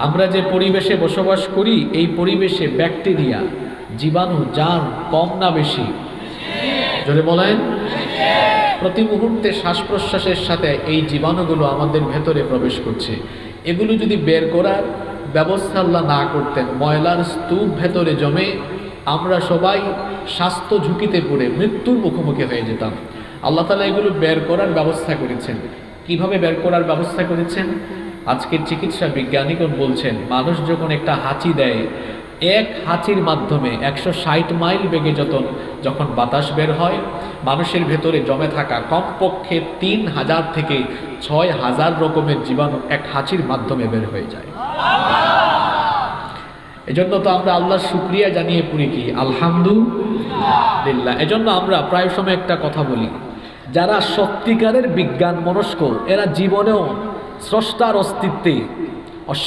আমরা যে পরিবেশে বসবাস করি এই পরিবেশে ব্যাকটেরিয়া, জীবাণু, জার্ম কম না বেশি? জোরে বলেন। প্রতি মুহূর্তে শ্বাস প্রশ্বাসের সাথে এই জীবাণুগুলো আমাদের ভেতরে প্রবেশ করছে। এগুলো যদি বের করার ব্যবস্থা আল্লাহ না করতেন, ময়লার স্তূপ ভেতরে জমে আমরা সবাই স্বাস্থ্য ঝুঁকিতে পড়ে মৃত্যুর মুখোমুখি হয়ে যেতাম। আল্লাহ তাআলা এগুলো বের করার ব্যবস্থা করেছেন। কিভাবে বের করার ব্যবস্থা করেছেন? আজকের চিকিৎসা বিজ্ঞানীগণ বলছেন, মানুষ যখন একটা হাঁচি দেয়, এক হাঁচির মাধ্যমে 160 মাইল বেগে যখন বাতাস বের হয়, মানুষের ভেতরে জমে থাকা কমপক্ষে 3000 থেকে 6000 রকমের জীবাণু এক হাঁচির মাধ্যমে বের হয়ে যায়। এজন্য তো আমরা আল্লাহর শুকরিয়া জানিয়ে পড়ি কি আলহামদুলিল্লাহ। এজন্য আমরা প্রায় সময় একটা কথা বলি, যারা সত্যিকারের বিজ্ঞান মনস্ক এরা জীবনেও স্রষ্টার অস্তিত্বে